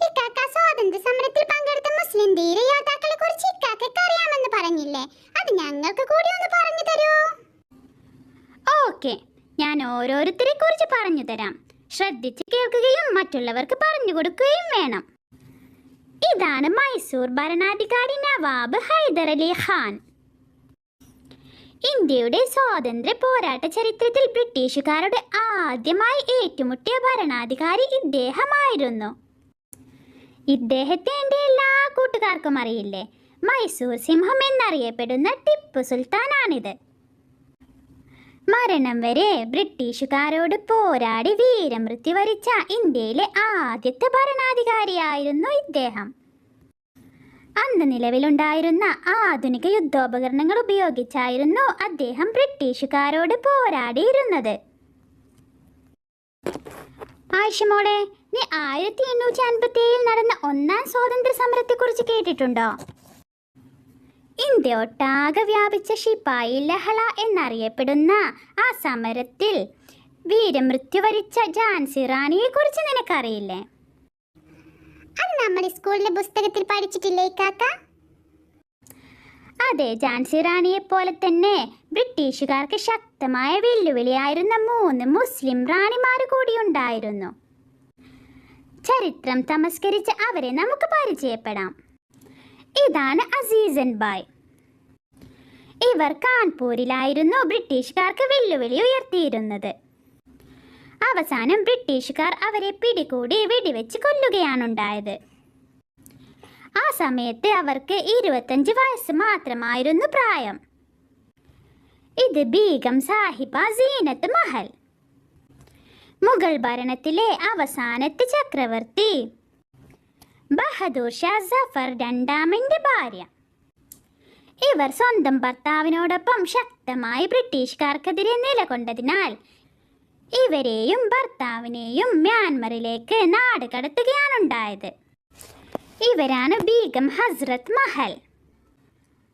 ഇക്കാക്ക സ്വാതന്ത്ര്യ സമരത്തിൽ പങ്കെടുത്ത മുസ്ലിം ധീര യോദ്ധാക്കളെ കുറിച്ച് ഇക്കാക്കയ്ക്ക് അറിയാമെന്ന് പറഞ്ഞില്ലേ, അത് ഞങ്ങൾക്ക് കൂടി ഒന്ന് പറഞ്ഞു തരൂ. ഓക്കെ, ഞാൻ ഓരോരുത്തരെ കുറിച്ച് പറഞ്ഞു തരാം. ശ്രദ്ധിച്ച് കേൾക്കുകയും മറ്റുള്ളവർക്ക് പറഞ്ഞു കൊടുക്കുകയും വേണം. ഇതാണ് മൈസൂർ ഭരണാധികാരി നവാബ് ഹൈദർ അലി ഖാൻ. ഇന്ത്യയുടെ സ്വാതന്ത്ര്യ പോരാട്ട ചരിത്രത്തിൽ ബ്രിട്ടീഷുകാരുടെ ആദ്യമായി ഏറ്റുമുട്ടിയ ഭരണാധികാരി ഇദ്ദേഹമായിരുന്നു. ഇദ്ദേഹത്തെ എൻ്റെ എല്ലാ കൂട്ടുകാർക്കും അറിയില്ലേ? മൈസൂർ സിംഹം എന്നറിയപ്പെടുന്ന ടിപ്പു സുൽത്താനാണിത്. മരണം വരെ ബ്രിട്ടീഷുകാരോട് പോരാടി വീരമൃത്യു വരിച്ച ഇന്ത്യയിലെ ആദ്യത്തെ ഭരണാധികാരിയായിരുന്നു ഇദ്ദേഹം. അന്ന് നിലവിലുണ്ടായിരുന്ന ആധുനിക യുദ്ധോപകരണങ്ങൾ ഉപയോഗിച്ചായിരുന്നു അദ്ദേഹം ബ്രിട്ടീഷുകാരോട് പോരാടിയിരുന്നത്. ആയിഷമോളെ, നീ 1857 നടന്ന ഒന്നാം സ്വാതന്ത്ര്യ സമരത്തെക്കുറിച്ച് കേട്ടിട്ടുണ്ടോ? ഇന്ത്യ ഒട്ടാകെ വ്യാപിച്ച ശിപായി ലഹള എന്നറിയപ്പെടുന്ന ആ സമരത്തിൽ വീരമൃത്യു വരിച്ച ഝാൻസി റാണിയെ കുറിച്ച് നിനക്കറിയില്ലേ? അത് നമ്മൾ സ്കൂളിലെ പുസ്തകത്തിൽ പഠിച്ചിട്ടില്ലേ കാക്ക? അതെ, ഝാൻസി റാണിയെ പോലെ തന്നെ ബ്രിട്ടീഷുകാർക്ക് ശക്തമായ വെല്ലുവിളിയായിരുന്ന 3 മുസ്ലിം റാണിമാർ കൂടിയുണ്ടായിരുന്നു. ചരിത്രം തമസ്കരിച്ച് അവരെ നമുക്ക് പരിചയപ്പെടാം. ഇതാണ് അസീസൻ ബായ്. ഇവർ കാൺപൂരിലായിരുന്നു ബ്രിട്ടീഷുകാർക്ക് വെല്ലുവിളി ഉയർത്തിയിരുന്നത്. അവസാനം ബ്രിട്ടീഷുകാർ അവരെ പിടികൂടി വെടിവെച്ച് കൊല്ലുകയാണുണ്ടായത്. ആ സമയത്ത് അവർക്ക് 25 വയസ്സ് മാത്രമായിരുന്നു പ്രായം. ഇത് ബീഗം സാഹിബ സീനത്ത് മഹൽ, മുഗൾ ഭരണത്തിലെ അവസാനത്തെ ചക്രവർത്തി ബഹദൂർ ഷാ സഫർ രണ്ടാമന്റെ ഭാര്യ. ഇവർ സ്വന്തം ഭർത്താവിനോടൊപ്പം ശക്തമായി ബ്രിട്ടീഷുകാർക്കെതിരെ നിലകൊണ്ടതിനാൽ ഇവരെയും ഭർത്താവിനെയും മ്യാൻമറിലേക്ക് നാട് കടത്തുകയാണുണ്ടായത്. ഇവരാണ് ബീഗം ഹസ്രത്ത് മഹൽ.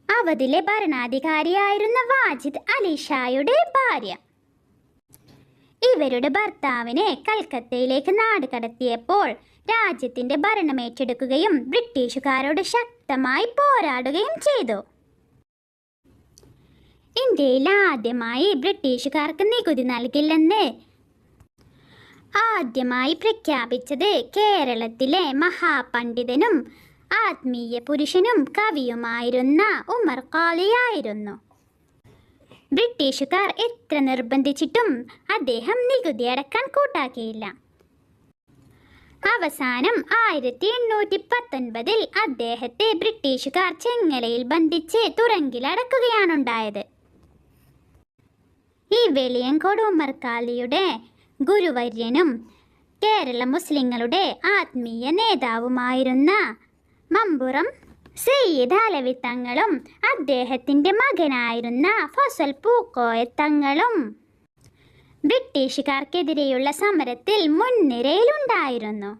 അവധിലെ ഭരണാധികാരിയായിരുന്ന വാജിദ് അലി ഷായുടെ ഭാര്യ. ഇവരുടെ ഭർത്താവിനെ കൽക്കത്തയിലേക്ക് നാട് കടത്തിയപ്പോൾ രാജ്യത്തിന്റെ ഭരണമേറ്റെടുക്കുകയും ബ്രിട്ടീഷുകാരോട് ശക്തമായി പോരാടുകയും ചെയ്തു. ഇന്ത്യയിൽ ആദ്യമായി ബ്രിട്ടീഷുകാർക്ക് നികുതി നൽകില്ലെന്ന് ആദ്യമായി പ്രഖ്യാപിച്ചത് കേരളത്തിലെ മഹാപണ്ഡിതനും ആത്മീയ പുരുഷനും കവിയുമായിരുന്ന ഉമർ ഖാലിയായിരുന്നു. ബ്രിട്ടീഷുകാർ എത്ര നിർബന്ധിച്ചിട്ടും അദ്ദേഹം നികുതി അടക്കാൻ കൂട്ടാക്കിയില്ല. അവസാനം 1819 അദ്ദേഹത്തെ ബ്രിട്ടീഷുകാർ ചെങ്ങലയിൽ ബന്ധിച്ച് തുറങ്കിലടക്കുകയാണുണ്ടായത്. ഈ വെളിയങ്കോട് ഉമർ ഖാലിയുടെ ഗുരുവര്യനും കേരള മുസ്ലിങ്ങളുടെ ആത്മീയ നേതാവുമായിരുന്ന മമ്പുറം സയ്യിദ് അലവി തങ്ങളും അദ്ദേഹത്തിൻ്റെ മകനായിരുന്ന ഫസൽ പൂക്കോയ തങ്ങളും ബ്രിട്ടീഷുകാർക്കെതിരെയുള്ള സമരത്തിൽ മുൻനിരയിലുണ്ടായിരുന്നു.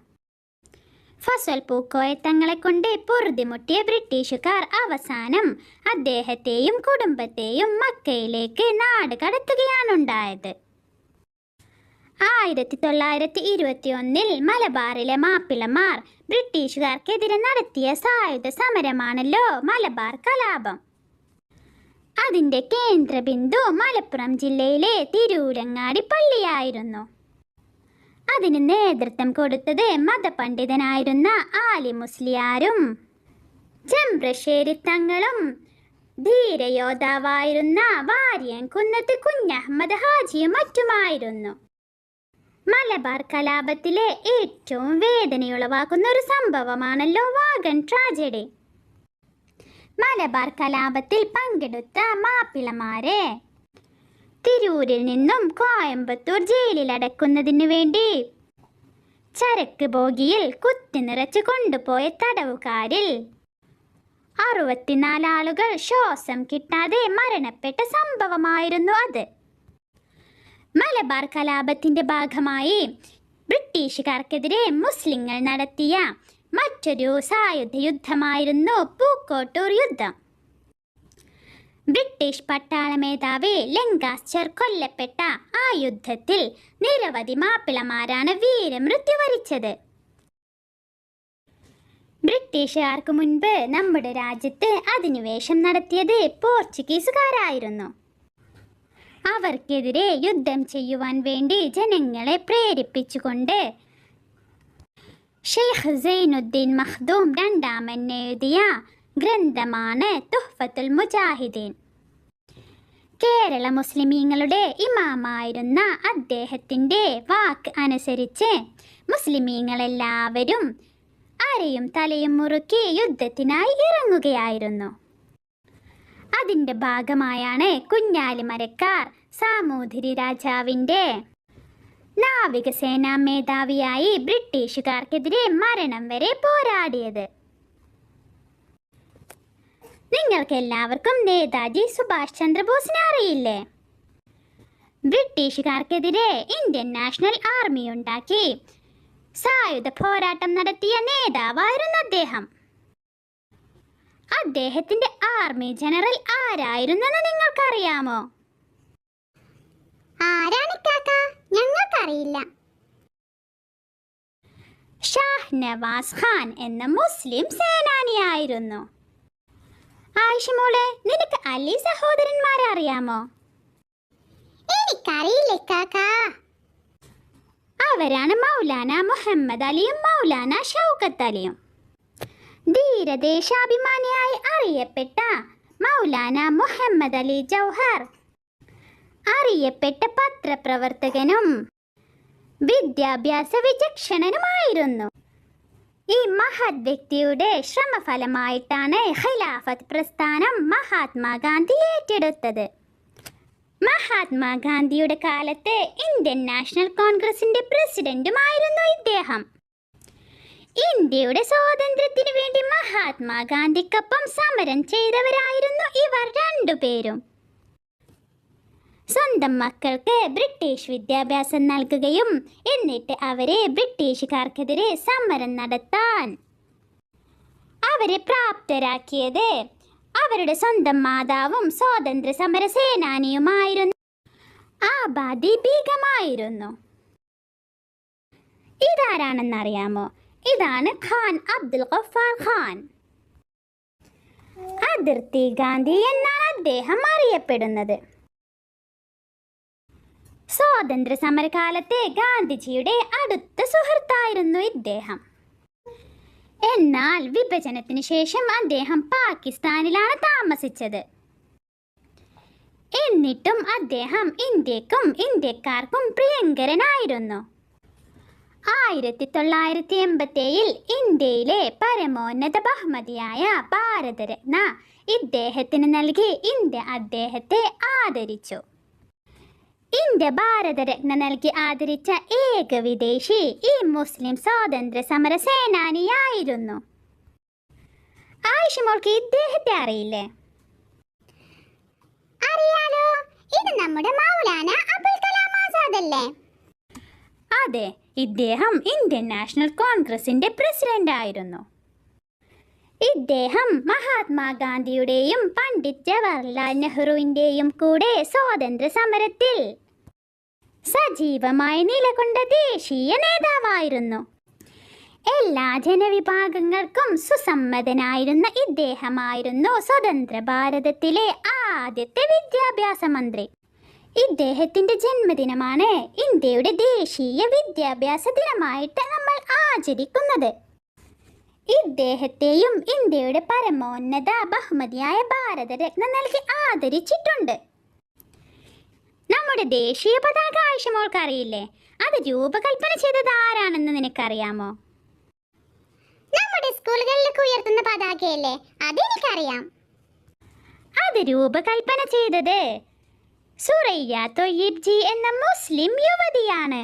ഫസൽ പൂക്കോയ തങ്ങളെ കൊണ്ട് പൊറുതിമുട്ടിയ ബ്രിട്ടീഷുകാർ അവസാനം അദ്ദേഹത്തെയും കുടുംബത്തെയും മക്കയിലേക്ക് നാട് കടത്തുകയാണുണ്ടായത്. 1921 മലബാറിലെ മാപ്പിളമാർ ബ്രിട്ടീഷുകാർക്കെതിരെ നടത്തിയ സായുധ സമരമാണല്ലോ മലബാർ കലാപം. അതിൻ്റെ കേന്ദ്രബിന്ദു മലപ്പുറം ജില്ലയിലെ തിരൂരങ്ങാടി പള്ളിയായിരുന്നു. അതിന് നേതൃത്വം കൊടുത്തത് മതപണ്ഡിതനായിരുന്ന ആലി മുസ്ലിയാരും ചെമ്പ്രശ്ശേരി തങ്ങളും ധീരയോദ്ധാവായിരുന്ന വാര്യൻ കുന്നത്ത് കുഞ്ഞഹമ്മദ് ഹാജിയും മറ്റുമായിരുന്നു. മലബാർ കലാപത്തിലെ ഏറ്റവും വേദനയുളവാക്കുന്ന ഒരു സംഭവമാണല്ലോ വാഗൺ ട്രാജഡി. മലബാർ കലാപത്തിൽ പങ്കെടുത്ത മാപ്പിളമാരെ തിരൂരിൽ നിന്നും കോയമ്പത്തൂർ ജയിലിൽ അടക്കുന്നതിനു വേണ്ടി ചരക്ക് ബോഗിയിൽ കുത്തി നിറച്ച് കൊണ്ടുപോയ തടവുകാരിൽ 64 ആളുകൾ ശ്വാസം കിട്ടാതെ മരണപ്പെട്ട സംഭവമായിരുന്നു അത്. മലബാർ കലാപത്തിന്റെ ഭാഗമായി ബ്രിട്ടീഷുകാർക്കെതിരെ മുസ്ലിങ്ങൾ നടത്തിയ മറ്റൊരു സായുധ യുദ്ധമായിരുന്നു പൂക്കോട്ടൂർ യുദ്ധം. ബ്രിട്ടീഷ് പട്ടാള മേധാവി ലങ്കാസ്റ്റർ കൊല്ലപ്പെട്ട ആ യുദ്ധത്തിൽ നിരവധി മാപ്പിളമാരാണ് വീരമൃത്യു വരിച്ചത്. ബ്രിട്ടീഷുകാർക്ക് മുൻപ് നമ്മുടെ രാജ്യത്ത് അധിനിവേശം നടത്തിയത് പോർച്ചുഗീസുകാരായിരുന്നു. അവർക്കെതിരെ യുദ്ധം ചെയ്യുവാൻ വേണ്ടി ജനങ്ങളെ പ്രേരിപ്പിച്ചുകൊണ്ട് ഷെയ്ഖ് സൈനുദ്ദീൻ മഖ്ദൂം രണ്ടാമൻ എഴുതിയ ഗ്രന്ഥമാണ് തുഹ്ഫത്തുൽ മുജാഹിദീൻ. കേരള മുസ്ലിമീങ്ങളുടെ ഇമാമായിരുന്ന അദ്ദേഹത്തിൻ്റെ വാക്ക് അനുസരിച്ച് മുസ്ലിമീങ്ങളെല്ലാവരും അരയും തലയും മുറുക്കി യുദ്ധത്തിനായി ഇറങ്ങുകയായിരുന്നു. അതിൻ്റെ ഭാഗമായാണ് കുഞ്ഞാലിമരക്കാർ സാമൂതിരി രാജാവിൻ്റെ നാവികസേനാ മേധാവിയായി ബ്രിട്ടീഷുകാർക്കെതിരെ മരണം വരെ പോരാടിയത്. നിങ്ങൾക്കെല്ലാവർക്കും നേതാജി സുഭാഷ് ചന്ദ്രബോസിനെ അറിയില്ലേ? ബ്രിട്ടീഷുകാർക്കെതിരെ ഇന്ത്യൻ നാഷണൽ ആർമി ഉണ്ടാക്കി സായുധ പോരാട്ടം നടത്തിയ നേതാവായിരുന്നു അദ്ദേഹം. അദ്ദേഹത്തിന്റെ ആർമി ജനറൽ ആരായിരുന്നെന്ന് നിങ്ങൾക്കറിയാമോ? ആരാണ് കാക്ക? ഞങ്ങൾക്കറിയില്ല. ഷാഹ് നവാസ് ഖാൻ എന്ന മുസ്ലിം സേനാനിയായിരുന്നു. ആയിഷമോളെ, നിനക്ക് അലി സഹോദരന്മാരെ അറിയാമോ? എനിക്കറിയില്ല കാക്ക. അവരാണ് മൗലാന മുഹമ്മദ് അലിയും മൗലാന ഷൗക്കത്ത് അലിയും. ധീരദേശാഭിമാനിയായി അറിയപ്പെട്ട മൗലാന മുഹമ്മദ് അലി ജൗഹർ അറിയപ്പെട്ട പത്രപ്രവർത്തകനും വിദ്യാഭ്യാസ വിചക്ഷണനുമായിരുന്നു. ഈ മഹത് വ്യക്തിയുടെ ശ്രമഫലമായിട്ടാണ് ഖിലാഫത്ത് പ്രസ്ഥാനം മഹാത്മാഗാന്ധി ഏറ്റെടുത്തത്. മഹാത്മാഗാന്ധിയുടെ കാലത്ത് ഇന്ത്യൻ നാഷണൽ കോൺഗ്രസിന്റെ പ്രസിഡന്റുമായിരുന്നു ഇദ്ദേഹം. ഇന്ത്യയുടെ സ്വാതന്ത്ര്യത്തിനു വേണ്ടി മഹാത്മാഗാന്ധിക്കൊപ്പം സമരം ചെയ്തവരായിരുന്നു ഇവർ രണ്ടുപേരും. സ്വന്തം മക്കൾക്ക് ബ്രിട്ടീഷ് വിദ്യാഭ്യാസം നൽകുകയും എന്നിട്ട് അവരെ ബ്രിട്ടീഷുകാർക്കെതിരെ സമരം നടത്താൻ അവരെ പ്രാപ്തരാക്കിയത് അവരുടെ സ്വന്തം മാതാവും സ്വാതന്ത്ര്യ സമര സേനാനിയുമായിരുന്നു ആബാദി ബീഗമായിരുന്നു. ഇതാരാണെന്നറിയാമോ? ഇതാണ് ഖാൻ അബ്ദുൽ ഗഫാർ ഖാൻ. അതിർത്തി ഗാന്ധി എന്നാണ് അദ്ദേഹം അറിയപ്പെടുന്നത്. സ്വാതന്ത്ര്യ സമരകാലത്തെ ഗാന്ധിജിയുടെ അടുത്ത സുഹൃത്തായിരുന്നു ഇദ്ദേഹം. എന്നാൽ വിഭജനത്തിന് ശേഷം അദ്ദേഹം പാകിസ്ഥാനിലാണ് താമസിച്ചത്. എന്നിട്ടും അദ്ദേഹം ഇന്ത്യക്കും ഇന്ത്യക്കാർക്കും പ്രിയങ്കരനായിരുന്നു. 1987 ഇന്ത്യയിലെ പരമോന്നത ബഹുമതിയായ ഭാരതരത്ന ഇദ്ദേഹത്തിന് നൽകി ഇന്ത്യ അദ്ദേഹത്തെ ആദരിച്ചു. ഇന്ത്യ ഭാരതരത്ന നൽകി ആദരിച്ച ഏക വിദേശി ഈ മുസ്ലിം സ്വാതന്ത്ര്യ സമര സേനാനിയായിരുന്നു. ആയിഷമോൾക്ക് ഇദ്ദേഹത്തെ അറിയില്ലേ? അറിയാലോ, ഇത് നമ്മുടെ മൗലാന അബുൽ കലാം ആസാദ് അല്ലേ? അതെ, ഇദ്ദേഹം ഇന്ത്യൻ നാഷണൽ കോൺഗ്രസിന്റെ പ്രസിഡന്റ് ആയിരുന്നു. ഇദ്ദേഹം മഹാത്മാഗാന്ധിയുടെയും പണ്ഡിറ്റ് ജവഹർലാൽ നെഹ്റുവിൻ്റെയും കൂടെ സ്വാതന്ത്ര്യ സമരത്തിൽ സജീവമായി നിലകൊണ്ട ദേശീയ നേതാവായിരുന്നു. എല്ലാ ജനവിഭാഗങ്ങൾക്കും സുസമ്മതനായിരുന്ന ഇദ്ദേഹമായിരുന്നു സ്വതന്ത്ര ഭാരതത്തിലെ ആദ്യത്തെ വിദ്യാഭ്യാസ മന്ത്രി. ഇദ്ദേഹത്തിന്റെ ജന്മദിനമാണ് ഇന്ത്യയുടെ ദേശീയ വിദ്യാഭ്യാസ ദിനമായിട്ട് നമ്മൾ ആചരിക്കുന്നത്. ഇദ്ദേഹത്തെയും ഇന്ത്യയുടെ പരമോന്നത ബഹുമതിയായ ഭാരതരത്ന നൽകി ആദരിച്ചിട്ടുണ്ട്. നമ്മുടെ ദേശീയ പതാക ആയിഷമോൾക്ക് അറിയില്ലേ? അത് രൂപകൽപ്പന ചെയ്തത് ആരാണെന്ന് നിനക്കറിയാമോ? നമ്മുടെ സ്കൂളുകളിലേക്ക് ഉയർത്തുന്ന പതാകയല്ലേ? അതെനിക്കറിയാം. അത് രൂപകൽപ്പന ചെയ്തത് സുറയ്യ തൊയ്യിബ് ജി എന്ന മുസ്ലിം യുവതിയാണ്.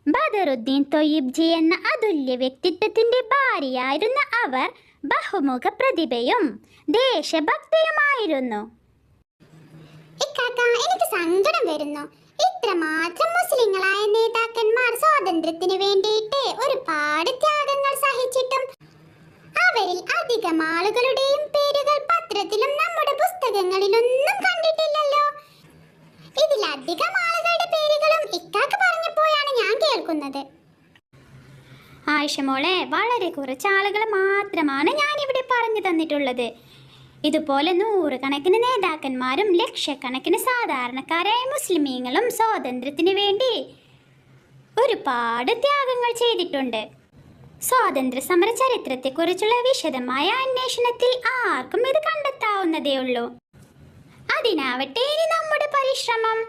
ബദറുദ്ദീൻ തൊയ്യിബ് ജി എന്ന അതുല്യ വ്യക്തിത്വത്തിന്റെ ഭാര്യയായിരുന്ന അവർ ബഹുമുഖ പ്രതിഭയും ദേശഭക്തയുമായിരുന്നു. എനിക്ക് സങ്കടം വരുന്നു. ഇത്രമാത്രം മുസ്ലിങ്ങളായ നേതാക്കന്മാർ സ്വാതന്ത്ര്യത്തിന് വേണ്ടിയിട്ട് ഒരുപാട് ത്യാഗങ്ങൾ സഹിച്ചിട്ടും അവരിൽ അധികം ആളുകളുടെയും പേരുകൾ പത്രത്തിലും നമ്മുടെ പുസ്തകങ്ങളിലൊന്നും കണ്ടിട്ടില്ലല്ലോ. ഇതിലധികം ആളുകളുടെ പേരുകളും ഇക്കാക്ക് പറഞ്ഞപ്പോഴാണ് ഞാൻ കേൾക്കുന്നത്. ആയിഷ മോളെ, വളരെ കുറച്ച് ആളുകൾ മാത്രമാണ് ഞാനിവിടെ പറഞ്ഞു തന്നിട്ടുള്ളത്. ഇതുപോലെ നൂറുകണക്കിന് നേതാക്കന്മാരും ലക്ഷക്കണക്കിന് സാധാരണക്കാരായ മുസ്ലിമീങ്ങളും സ്വാതന്ത്ര്യത്തിന് വേണ്ടി ഒരുപാട് ത്യാഗങ്ങൾ ചെയ്തിട്ടുണ്ട്. സ്വാതന്ത്ര്യ സമര ചരിത്രത്തെക്കുറിച്ചുള്ള വിശദമായ അന്വേഷണത്തിൽ ആർക്കും ഇത് കണ്ടെത്താവുന്നതേ ഉള്ളൂ. അതിനാവട്ടെ ഇനി നമ്മുടെ പരിശ്രമം.